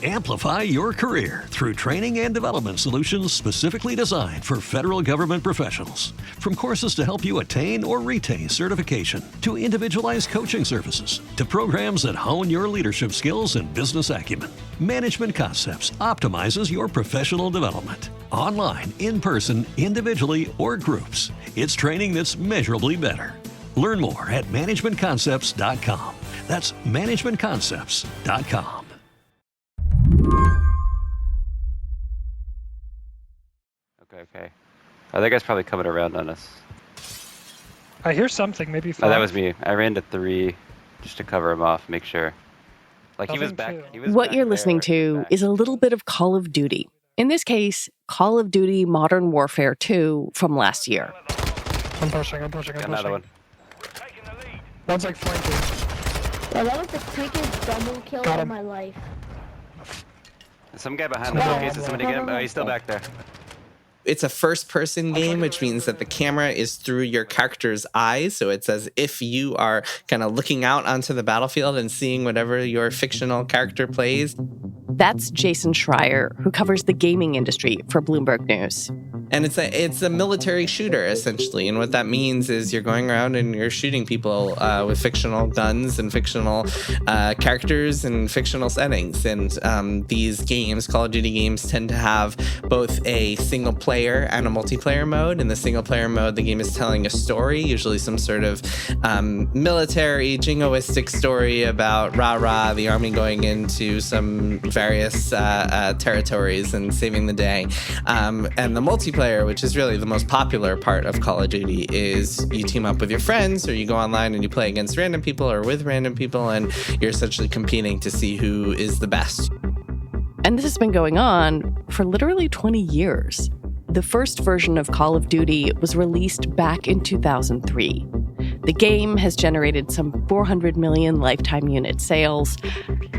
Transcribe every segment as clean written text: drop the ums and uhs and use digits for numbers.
Amplify your career through training and development solutions specifically designed for federal government professionals. From courses to help you attain or retain certification, to individualized coaching services, to programs that hone your leadership skills and business acumen, Management Concepts optimizes your professional development. Online, in person, individually, or groups, it's training that's measurably better. Learn more at managementconcepts.com. That's managementconcepts.com. Okay. Oh, that guy's probably coming around on us. I hear something, maybe 5. Oh, that was me. I ran to 3 just to cover him off, make sure. Like he was back. What you're listening to is a little bit of Call of Duty. In this case, Call of Duty Modern Warfare 2 from last year. I'm pushing. Another one. One's like flanking. Yeah, that was the quickest double kill of my life. Some guy behind the bookcase. Is somebody get him? Oh, he's still back there. It's a first-person game, which means that the camera is through your character's eyes. So it's as if you are kind of looking out onto the battlefield and seeing whatever your fictional character plays. That's Jason Schreier, who covers the gaming industry for Bloomberg News. And it's a military shooter, essentially. And what that means is you're going around and you're shooting people with fictional guns and fictional characters and fictional settings. And these games, Call of Duty games, tend to have both a single player and a multiplayer mode. In the single player mode, the game is telling a story, usually some sort of military jingoistic story about rah-rah, the army going into some various territories and saving the day. And the multiplayer, which is really the most popular part of Call of Duty, is you team up with your friends or you go online and you play against random people or with random people, and you're essentially competing to see who is the best. And this has been going on for literally 20 years. The first version of Call of Duty was released back in 2003. The game has generated some 400 million lifetime unit sales.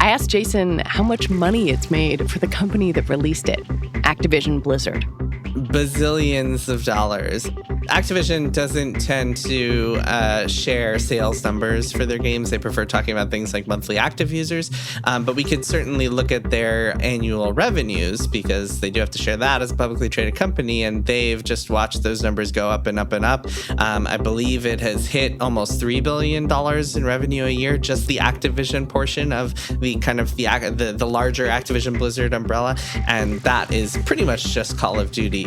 I asked Jason how much money it's made for the company that released it, Activision Blizzard. Bazillions of dollars. Activision doesn't tend to share sales numbers for their games. They prefer talking about things like monthly active users. But we could certainly look at their annual revenues, because they do have to share that as a publicly traded company. And they've just watched those numbers go up and up and up. I believe it has hit almost $3 billion in revenue a year, just the Activision portion of the kind of the larger Activision Blizzard umbrella. And that is pretty much just Call of Duty.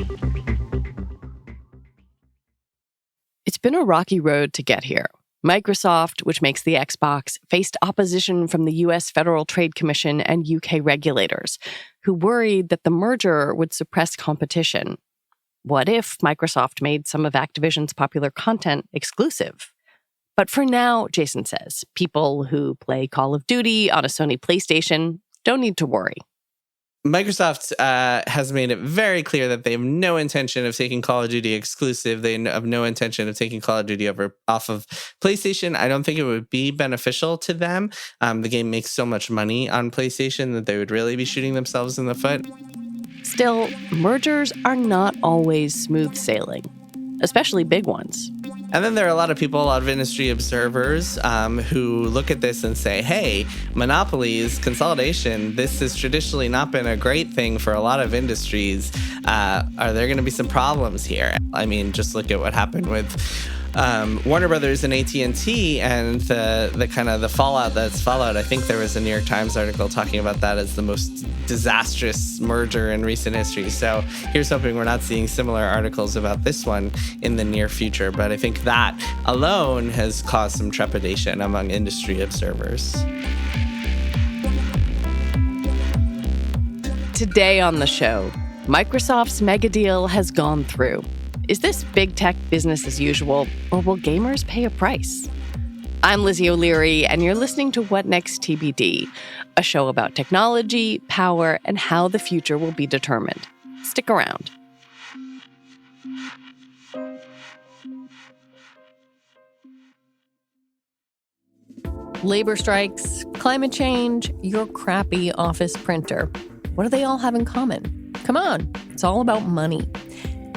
It's been a rocky road to get here. Microsoft, which makes the Xbox, faced opposition from the U.S. Federal Trade Commission and UK regulators, who worried that the merger would suppress competition. What if Microsoft made some of Activision's popular content exclusive? But for now, Jason says, people who play Call of Duty on a Sony PlayStation don't need to worry. Microsoft has made it very clear that they have no intention of taking Call of Duty exclusive. They have no intention of taking Call of Duty off of PlayStation. I don't think it would be beneficial to them. The game makes so much money on PlayStation that they would really be shooting themselves in the foot. Still, mergers are not always smooth sailing, especially big ones. And then there are a lot of people, a lot of industry observers who look at this and say, hey, monopolies, consolidation, this has traditionally not been a great thing for a lot of industries. Are there going to be some problems here? I mean, just look at what happened with Warner Brothers and AT&T and the kind of the fallout that's followed. I think there was a New York Times article talking about that as the most disastrous merger in recent history. So here's hoping we're not seeing similar articles about this one in the near future. But I think that alone has caused some trepidation among industry observers. Today on the show, Microsoft's mega deal has gone through. Is this big tech business as usual, or will gamers pay a price? I'm Lizzie O'Leary, and you're listening to What Next TBD, a show about technology, power, and how the future will be determined. Stick around. Labor strikes, climate change, your crappy office printer. What do they all have in common? Come on, it's all about money.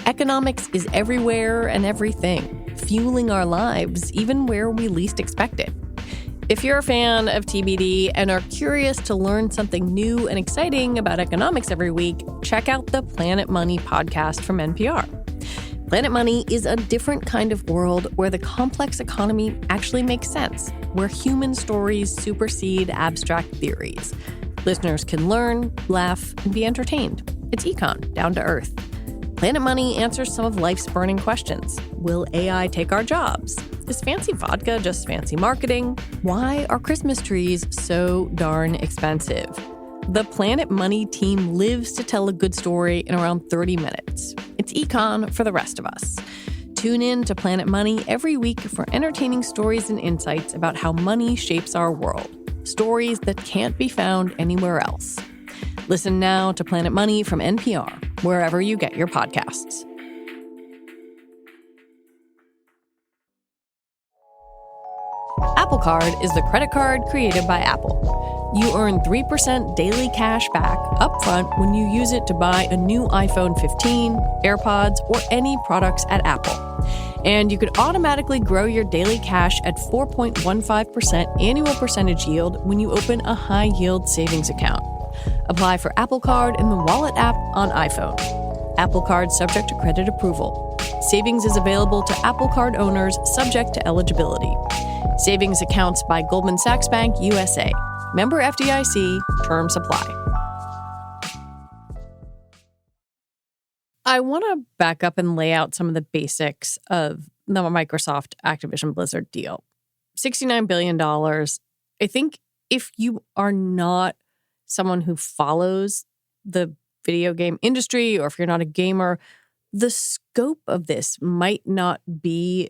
Economics is everywhere and everything, fueling our lives even where we least expect it. If you're a fan of TBD and are curious to learn something new and exciting about economics every week, check out the Planet Money podcast from NPR. Planet Money is a different kind of world where the complex economy actually makes sense, where human stories supersede abstract theories. Listeners can learn, laugh, and be entertained. It's econ, down to earth. Planet Money answers some of life's burning questions. Will AI take our jobs? Is fancy vodka just fancy marketing? Why are Christmas trees so darn expensive? The Planet Money team lives to tell a good story in around 30 minutes. It's econ for the rest of us. Tune in to Planet Money every week for entertaining stories and insights about how money shapes our world. Stories that can't be found anywhere else. Listen now to Planet Money from NPR, wherever you get your podcasts. Apple Card is the credit card created by Apple. You earn 3% daily cash back upfront when you use it to buy a new iPhone 15, AirPods, or any products at Apple. And you could automatically grow your daily cash at 4.15% annual percentage yield when you open a high-yield savings account. Apply for Apple Card in the Wallet app on iPhone. Apple Card subject to credit approval. Savings is available to Apple Card owners subject to eligibility. Savings accounts by Goldman Sachs Bank USA. Member FDIC. Terms apply. I want to back up and lay out some of the basics of the Microsoft Activision Blizzard deal. $69 billion. I think if you are not someone who follows the video game industry, or if you're not a gamer, the scope of this might not be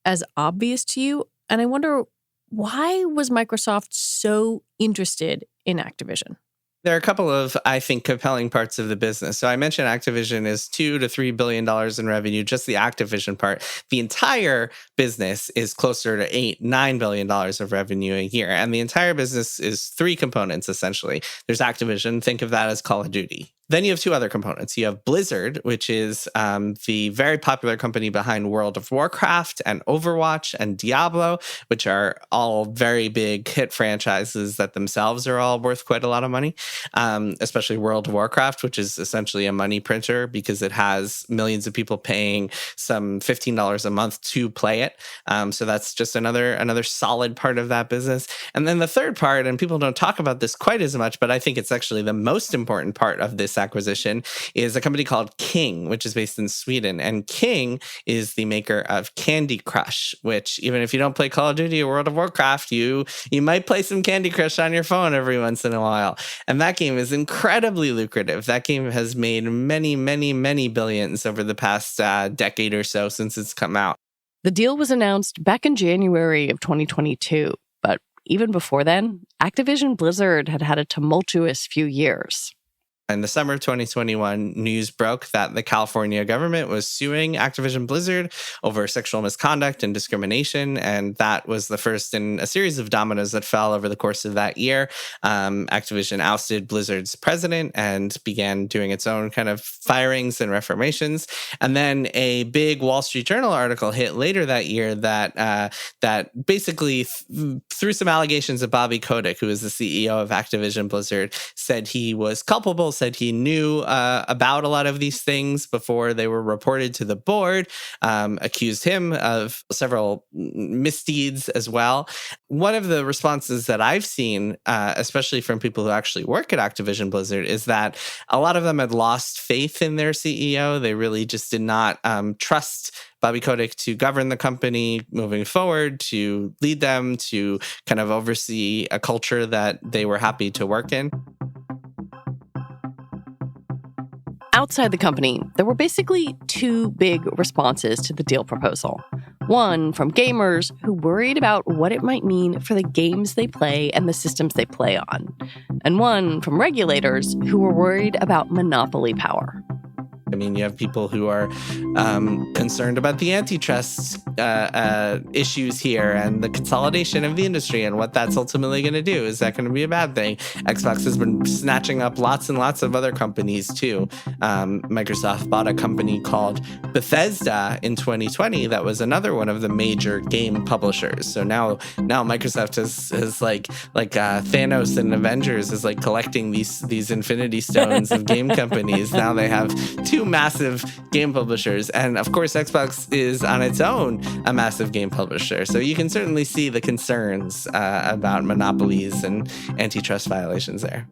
as obvious to you. And I wonder, why was Microsoft so interested in Activision? There are a couple of, I think, compelling parts of the business. So I mentioned Activision is $2 to $3 billion in revenue, just the Activision part. The entire business is closer to $8-9 billion of revenue a year. And the entire business is three components, essentially. There's Activision. Think of that as Call of Duty. Then you have two other components. You have Blizzard, which is the very popular company behind World of Warcraft and Overwatch and Diablo, which are all very big hit franchises that themselves are all worth quite a lot of money, especially World of Warcraft, which is essentially a money printer because it has millions of people paying some $15 a month to play it. So that's just another solid part of that business. And then the third part, and people don't talk about this quite as much, but I think it's actually the most important part of this acquisition, is a company called King, which is based in Sweden. And King is the maker of Candy Crush, which even if you don't play Call of Duty or World of Warcraft, you might play some Candy Crush on your phone every once in a while. And that game is incredibly lucrative. That game has made many, many, many billions over the past decade or so since it's come out. The deal was announced back in January of 2022, but even before then, Activision Blizzard had had a tumultuous few years. In the summer of 2021, news broke that the California government was suing Activision Blizzard over sexual misconduct and discrimination, and that was the first in a series of dominoes that fell over the course of that year. Activision ousted Blizzard's president and began doing its own kind of firings and reformations. And then a big Wall Street Journal article hit later that year that basically threw some allegations that Bobby Kotick, who is the CEO of Activision Blizzard, said he was culpable, said he knew about a lot of these things before they were reported to the board, accused him of several misdeeds as well. One of the responses that I've seen, especially from people who actually work at Activision Blizzard, is that a lot of them had lost faith in their CEO. They really just did not trust Bobby Kotick to govern the company moving forward, to lead them, to kind of oversee a culture that they were happy to work in. Outside the company, there were basically two big responses to the deal proposal. One from gamers who worried about what it might mean for the games they play and the systems they play on. And one from regulators who were worried about monopoly power. I mean, you have people who are concerned about the antitrust issues here and the consolidation of the industry and what that's ultimately going to do. Is that going to be a bad thing? Xbox has been snatching up lots and lots of other companies too. Microsoft bought a company called Bethesda in 2020 that was another one of the major game publishers. So now Microsoft is like Thanos and Avengers is like collecting these Infinity Stones of game companies. Now they have two massive game publishers, and of course Xbox is on its own a massive game publisher. So you can certainly see the concerns about monopolies and antitrust violations there.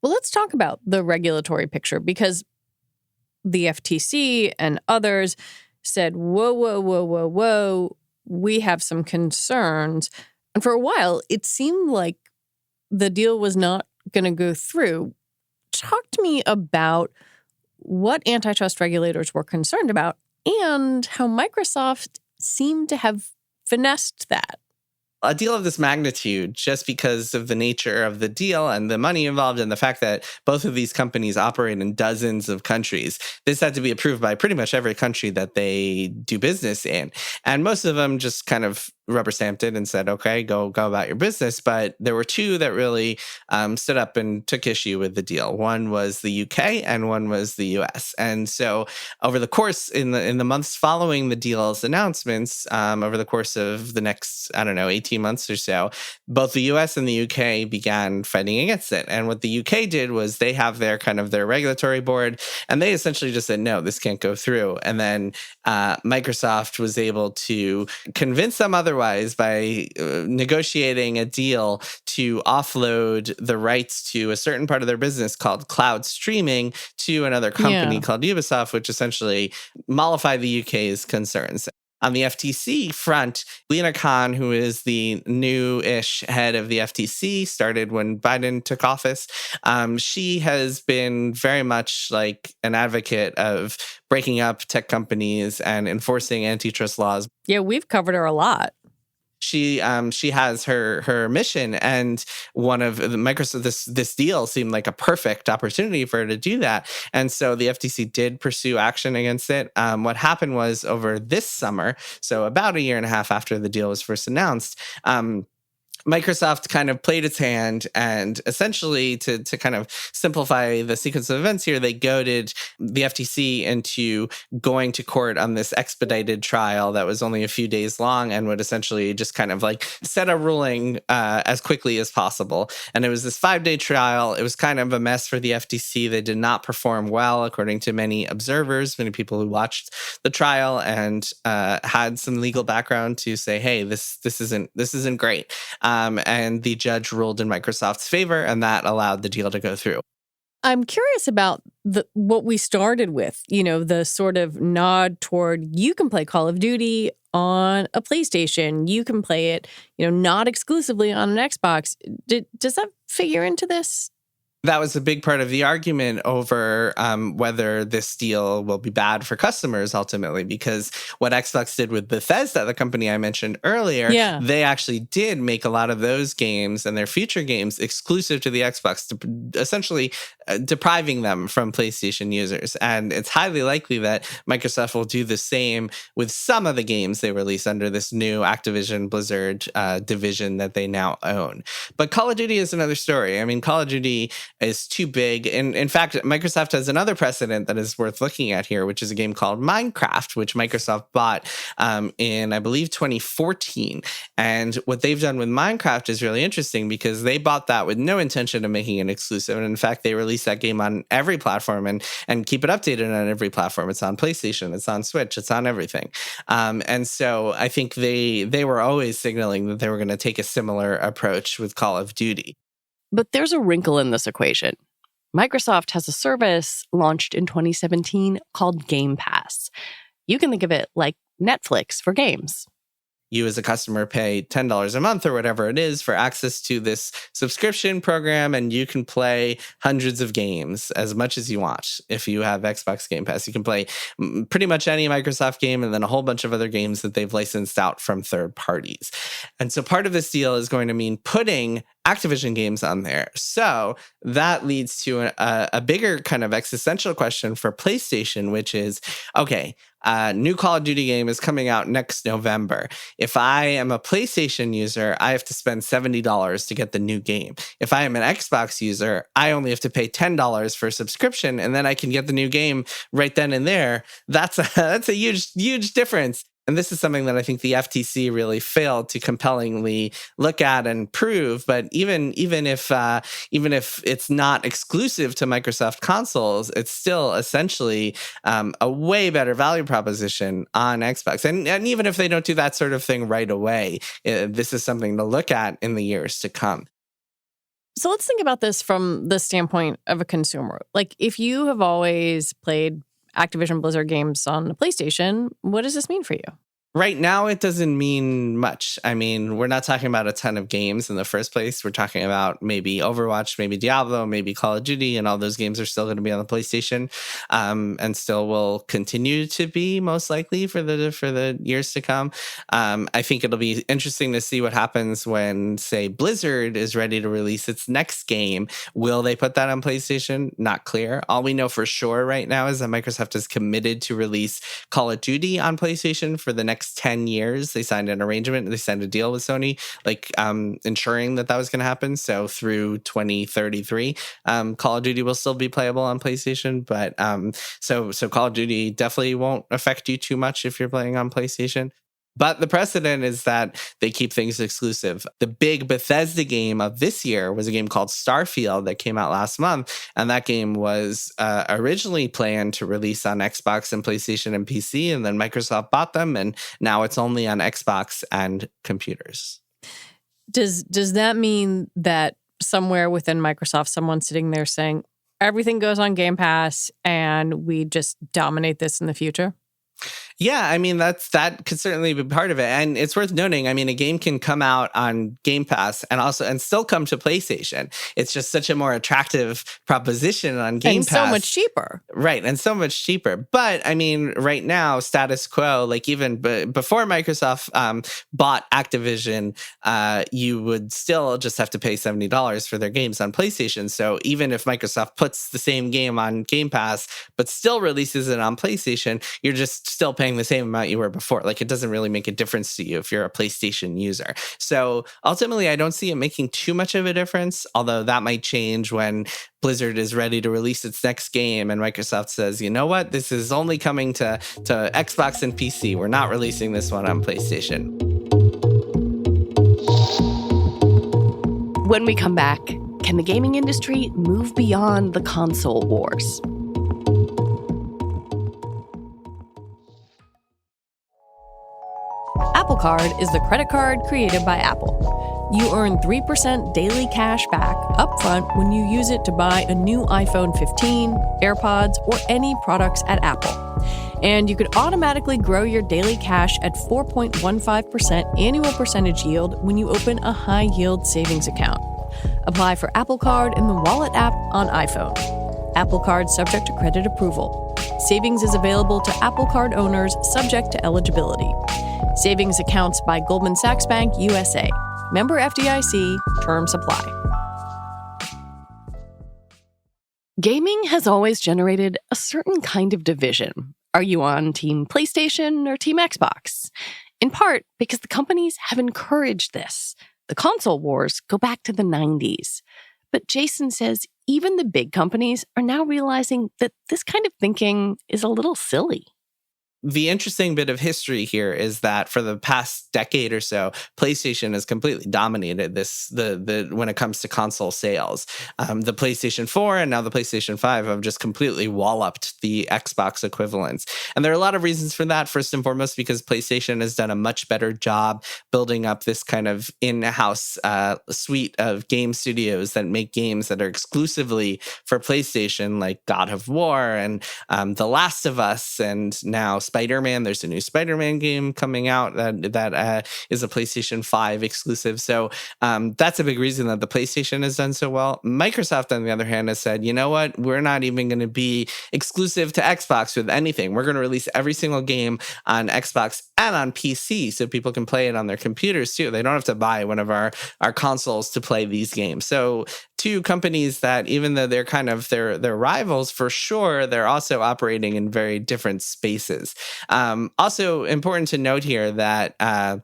Well, let's talk about the regulatory picture, because the FTC and others said, whoa, we have some concerns. And for a while, it seemed like the deal was not going to go through. Talk to me about what antitrust regulators were concerned about and how Microsoft seemed to have finessed that. A deal of this magnitude, just because of the nature of the deal and the money involved and the fact that both of these companies operate in dozens of countries, this had to be approved by pretty much every country that they do business in. And most of them just kind of rubber stamped it and said, okay, go about your business. But there were two that really stood up and took issue with the deal. One was the UK and one was the US. And so over the course in the months following the deal's announcements, over the course of the next, 18 months or so, both the US and the UK began fighting against it. And what the UK did was they have their regulatory board, and they essentially just said, no, this can't go through. And then Microsoft was able to convince them otherwise by negotiating a deal to offload the rights to a certain part of their business called cloud streaming to another company called Ubisoft, which essentially mollified the UK's concerns. On the FTC front, Lena Khan, who is the new-ish head of the FTC, started when Biden took office. She has been very much like an advocate of breaking up tech companies and enforcing antitrust laws. Yeah, we've covered her a lot. She has her mission, and one of the Microsoft, this deal seemed like a perfect opportunity for her to do that. And so the FTC did pursue action against it. What happened was over this summer, so about a year and a half after the deal was first announced, Microsoft kind of played its hand, and essentially to kind of simplify the sequence of events here, they goaded the FTC into going to court on this expedited trial that was only a few days long and would essentially just kind of like set a ruling as quickly as possible. And it was this 5-day trial. It was kind of a mess for the FTC. They did not perform well, according to many observers, many people who watched the trial and had some legal background to say, hey, this isn't great. And the judge ruled in Microsoft's favor, and that allowed the deal to go through. I'm curious about what we started with, the sort of nod toward you can play Call of Duty on a PlayStation. You can play it, not exclusively on an Xbox. Does that figure into this? That was a big part of the argument over whether this deal will be bad for customers ultimately, because what Xbox did with Bethesda, the company I mentioned earlier, they actually did make a lot of those games and their future games exclusive to the Xbox, essentially depriving them from PlayStation users. And it's highly likely that Microsoft will do the same with some of the games they release under this new Activision Blizzard division that they now own. But Call of Duty is another story. I mean, Call of Duty is too big. And in fact, Microsoft has another precedent that is worth looking at here, which is a game called Minecraft, which Microsoft bought in, I believe, 2014. And what they've done with Minecraft is really interesting because they bought that with no intention of making it exclusive. And in fact, they released that game on every platform and keep it updated on every platform. It's on PlayStation, it's on Switch, it's on everything. And so I think they were always signaling that they were going to take a similar approach with Call of Duty. But there's a wrinkle in this equation. Microsoft has a service launched in 2017 called Game Pass. You can think of it like Netflix for games. You as a customer pay $10 a month or whatever it is for access to this subscription program, and you can play hundreds of games as much as you want. If you have Xbox Game Pass, you can play pretty much any Microsoft game and then a whole bunch of other games that they've licensed out from third parties. And so part of this deal is going to mean putting Activision games on there. So that leads to a bigger kind of existential question for PlayStation, which is, okay, new Call of Duty game is coming out next November. If I am a PlayStation user, I have to spend $70 to get the new game. If I am an Xbox user, I only have to pay $10 for a subscription, and then I can get the new game right then and there. That's a huge difference. And this is something that I think the FTC really failed to compellingly look at and prove. But even if it's not exclusive to Microsoft consoles, it's still essentially a way better value proposition on Xbox. And even if they don't do that sort of thing right away, this is something to look at in the years to come. So let's think about this from the standpoint of a consumer. Like, if you have always played Activision Blizzard games on the PlayStation, what does this mean for you? Right now, it doesn't mean much. I mean, we're not talking about a ton of games in the first place. We're talking about maybe Overwatch, maybe Diablo, maybe Call of Duty, and all those games are still going to be on the PlayStation, and still will continue to be most likely for the years to come. I think it'll be interesting to see what happens when, say, Blizzard is ready to release its next game. Will they put that on PlayStation? Not clear. All we know for sure right now is that Microsoft is committed to release Call of Duty on PlayStation for the next 10 years. They signed an arrangement. They signed a deal with Sony, ensuring that was going to happen. So through 2033, Call of Duty will still be playable on PlayStation. But so Call of Duty definitely won't affect you too much if you're playing on PlayStation. But the precedent is that they keep things exclusive. The big Bethesda game of this year was a game called Starfield that came out last month. And that game was originally planned to release on Xbox and PlayStation and PC. And then Microsoft bought them. And now it's only on Xbox and computers. Does that mean that somewhere within Microsoft, someone's sitting there saying, everything goes on Game Pass and we just dominate this in the future? Yeah, I mean, that could certainly be part of it. And it's worth noting, I mean, a game can come out on Game Pass and still come to PlayStation. It's just such a more attractive proposition on Game Pass. And so much cheaper. Right, and so much cheaper. But, I mean, right now, status quo, like even before Microsoft bought Activision, you would still just have to pay $70 for their games on PlayStation. So even if Microsoft puts the same game on Game Pass, but still releases it on PlayStation, you're just still paying the same amount you were before. Like, it doesn't really make a difference to you if you're a PlayStation user. So ultimately, I don't see it making too much of a difference, although that might change when Blizzard is ready to release its next game and Microsoft says, you know what, this is only coming to Xbox and PC. We're not releasing this one on PlayStation. When we come back, can the gaming industry move beyond the console wars? Apple Card is the credit card created by Apple. You earn 3% daily cash back upfront when you use it to buy a new iPhone 15, AirPods, or any products at Apple. And you could automatically grow your daily cash at 4.15% annual percentage yield when you open a high-yield savings account. Apply for Apple Card in the Wallet app on iPhone. Apple Card subject to credit approval. Savings is available to Apple Card owners subject to eligibility. Savings accounts by Goldman Sachs Bank USA. Member FDIC. Terms apply. Gaming has always generated a certain kind of division. Are you on Team PlayStation or Team Xbox? In part because the companies have encouraged this. The console wars go back to the 90s. But Jason says even the big companies are now realizing that this kind of thinking is a little silly. The interesting bit of history here is that for the past decade or so, PlayStation has completely dominated this. When it comes to console sales, the PlayStation 4 and now the PlayStation 5 have just completely walloped the Xbox equivalents. And there are a lot of reasons for that. First and foremost, because PlayStation has done a much better job building up this kind of in-house suite of game studios that make games that are exclusively for PlayStation, like God of War and The Last of Us, and now Spider-Man. There's a new Spider-Man game coming out that is a PlayStation 5 exclusive. So that's a big reason that the PlayStation has done so well. Microsoft, on the other hand, has said, you know what? We're not even going to be exclusive to Xbox with anything. We're going to release every single game on Xbox and on PC so people can play it on their computers too. They don't have to buy one of our consoles to play these games. So two companies that, even though they're kind of their rivals for sure, they're also operating in very different spaces. Also important to note here that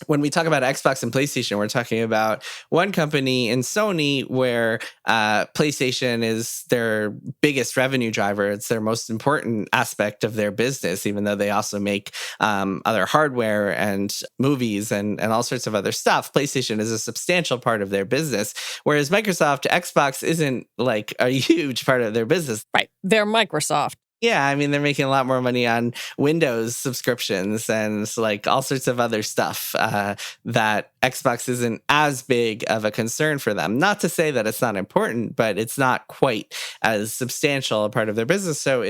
when we talk about Xbox and PlayStation, we're talking about one company in Sony where PlayStation is their biggest revenue driver. It's their most important aspect of their business, even though they also make other hardware and movies and all sorts of other stuff. PlayStation is a substantial part of their business, whereas Microsoft, Xbox isn't like a huge part of their business. Right. They're Microsoft. Yeah, I mean, they're making a lot more money on Windows subscriptions and like all sorts of other stuff that Xbox isn't as big of a concern for them. Not to say that it's not important, but it's not quite as substantial a part of their business. So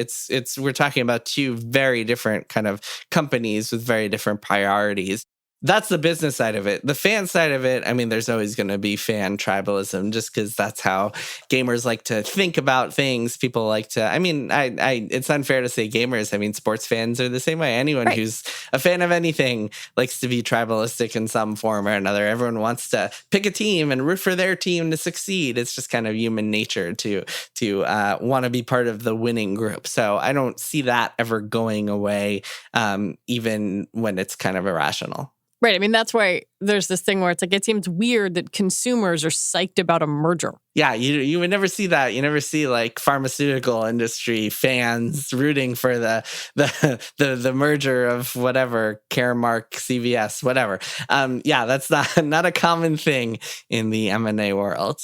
we're talking about two very different kind of companies with very different priorities. That's the business side of it. The fan side of it, I mean, there's always going to be fan tribalism just because that's how gamers like to think about things. People like to, I mean, it's unfair to say gamers. I mean, sports fans are the same way. Anyone right. who's a fan of anything likes to be tribalistic in some form or another. Everyone wants to pick a team and root for their team to succeed. It's just kind of human nature to want to be part of the winning group. So I don't see that ever going away, even when it's kind of irrational. Right. I mean, that's why there's this thing where it's like, it seems weird that consumers are psyched about a merger. Yeah, you would never see that. You never see like pharmaceutical industry fans rooting for the merger of whatever, Caremark, CVS, whatever. Yeah, that's not a common thing in the M&A world.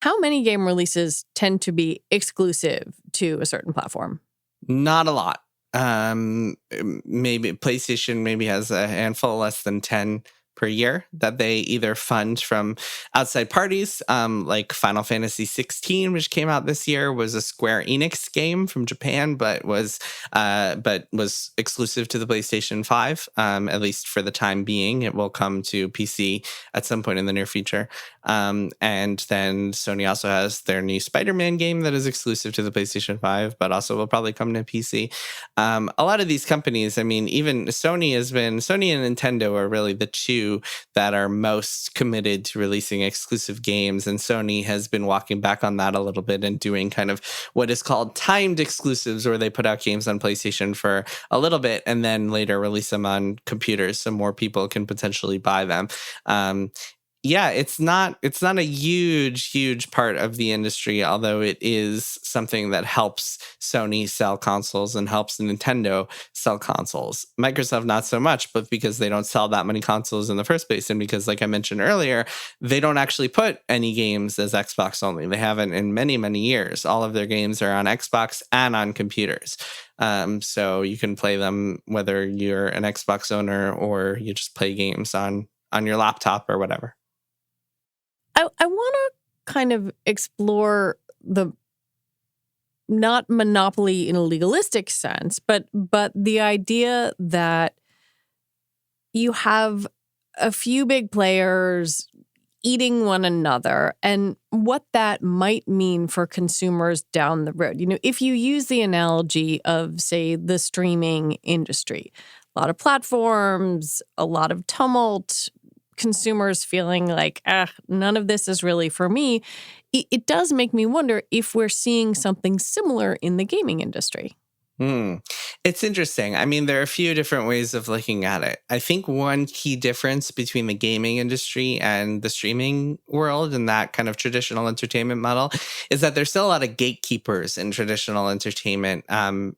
How many game releases tend to be exclusive to a certain platform? Not a lot. Maybe PlayStation has a handful, less than 10 per year that they either fund from outside parties, like Final Fantasy 16, which came out this year, was a Square Enix game from Japan, but was exclusive to the PlayStation 5, at least for the time being. It will come to PC at some point in the near future. And then Sony also has their new Spider-Man game that is exclusive to the PlayStation 5, but also will probably come to PC. A lot of these companies, I mean, even Sony and Nintendo are really the two that are most committed to releasing exclusive games. And Sony has been walking back on that a little bit and doing kind of what is called timed exclusives, where they put out games on PlayStation for a little bit and then later release them on computers so more people can potentially buy them. Yeah, it's not a huge part of the industry, although it is something that helps Sony sell consoles and helps Nintendo sell consoles. Microsoft, not so much, but because they don't sell that many consoles in the first place, and because, like I mentioned earlier, they don't actually put any games as Xbox only. They haven't in many, many years. All of their games are on Xbox and on computers. So you can play them whether you're an Xbox owner or you just play games on your laptop or whatever. I want to kind of explore the not monopoly in a legalistic sense, but the idea that you have a few big players eating one another and what that might mean for consumers down the road. You know, if you use the analogy of, say, the streaming industry, a lot of platforms, a lot of tumult, consumers feeling like, none of this is really for me, it does make me wonder if we're seeing something similar in the gaming industry. It's interesting. I mean, there are a few different ways of looking at it. I think one key difference between the gaming industry and the streaming world and that kind of traditional entertainment model is that there's still a lot of gatekeepers in traditional entertainment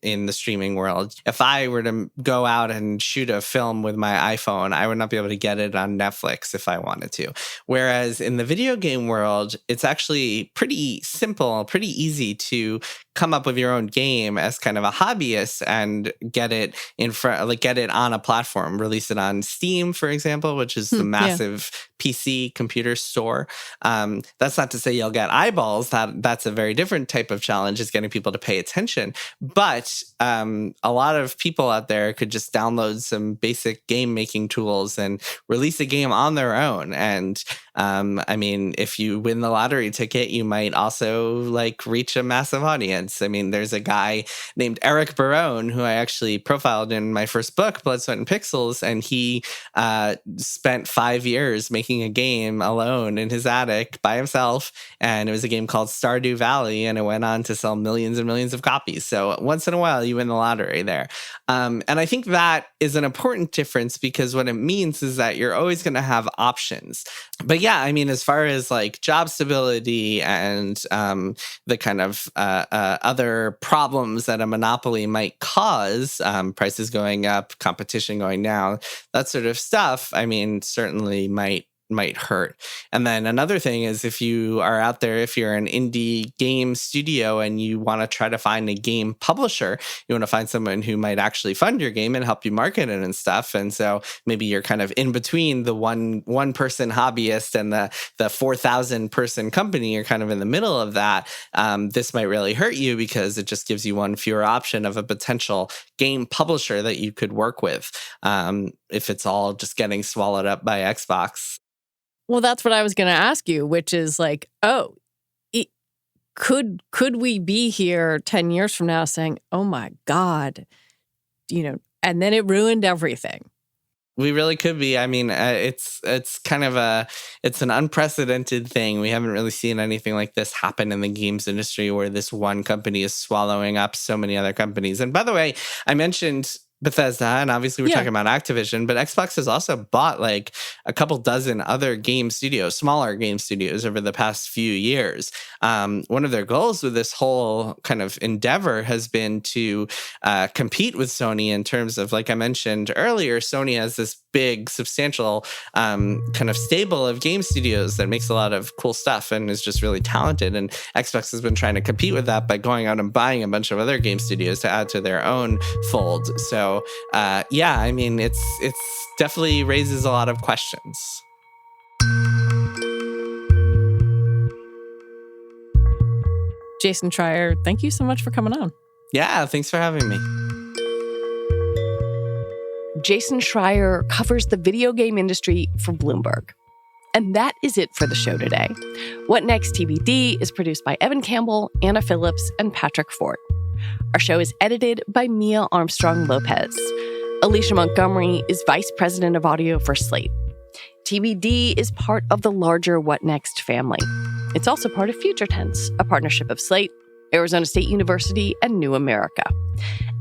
in the streaming world. If I were to go out and shoot a film with my iPhone, I would not be able to get it on Netflix if I wanted to. Whereas in the video game world, it's actually pretty simple, pretty easy to come up with your own game as kind of a hobby hobbyists and get it in front, like get it on a platform, release it on Steam, for example, which is the massive PC computer store. That's not to say you'll get eyeballs. That's a very different type of challenge, is getting people to pay attention. But a lot of people out there could just download some basic game making tools and release a game on their own. And I mean, if you win the lottery ticket, you might also like reach a massive audience. I mean, there's a guy named Eric Barone who I actually profiled in my first book, Blood, Sweat, and Pixels, and he spent 5 years making a game alone in his attic by himself, and it was a game called Stardew Valley, and it went on to sell millions and millions of copies. So once in a while, you win the lottery there. And I think that is an important difference, because what it means is that you're always going to have options. But yeah, I mean, as far as like job stability and the kind of other problems that a monopoly might cause, prices going up, competition going down, that sort of stuff, I mean, certainly might hurt. And then another thing is, if you are out there, if you're an indie game studio and you want to try to find a game publisher, you want to find someone who might actually fund your game and help you market it and stuff. And so maybe you're kind of in between the one person hobbyist and the 4,000 person company. You're kind of in the middle of that. This might really hurt you, because it just gives you one fewer option of a potential game publisher that you could work with, if it's all just getting swallowed up by Xbox. Well, that's what I was going to ask you, which is like, could we be here 10 years from now saying, oh my God, and then it ruined everything? We really could be. I mean, it's kind of it's an unprecedented thing. We haven't really seen anything like this happen in the games industry, where this one company is swallowing up so many other companies. And by the way, I mentioned Bethesda, and obviously we're talking about Activision, but Xbox has also bought like a couple dozen other game studios, smaller game studios, over the past few years. One of their goals with this whole kind of endeavor has been to compete with Sony in terms of, like I mentioned earlier, Sony has this big, substantial kind of stable of game studios that makes a lot of cool stuff and is just really talented. And Xbox has been trying to compete with that by going out and buying a bunch of other game studios to add to their own fold. So yeah, I mean, it's definitely raises a lot of questions. Jason Schreier, thank you so much for coming on. Yeah, thanks for having me. Jason Schreier covers the video game industry for Bloomberg. And that is it for the show today. What Next TBD is produced by Evan Campbell, Anna Phillips, and Patrick Fort. Our show is edited by Mia Armstrong-Lopez. Alicia Montgomery is Vice President of Audio for Slate. TBD is part of the larger What Next family. It's also part of Future Tense, a partnership of Slate, Arizona State University, and New America.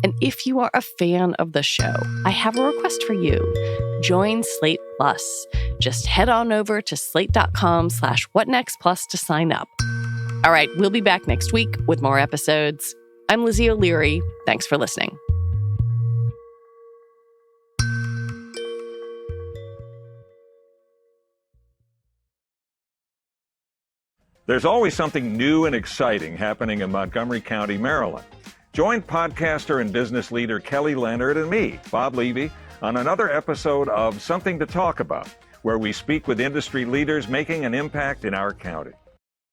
And if you are a fan of the show, I have a request for you. Join Slate Plus. Just head on over to slate.com/whatnextplus to sign up. All right, we'll be back next week with more episodes. I'm Lizzie O'Leary. Thanks for listening. There's always something new and exciting happening in Montgomery County, Maryland. Join podcaster and business leader Kelly Leonard and me, Bob Levy, on another episode of Something to Talk About, where we speak with industry leaders making an impact in our county.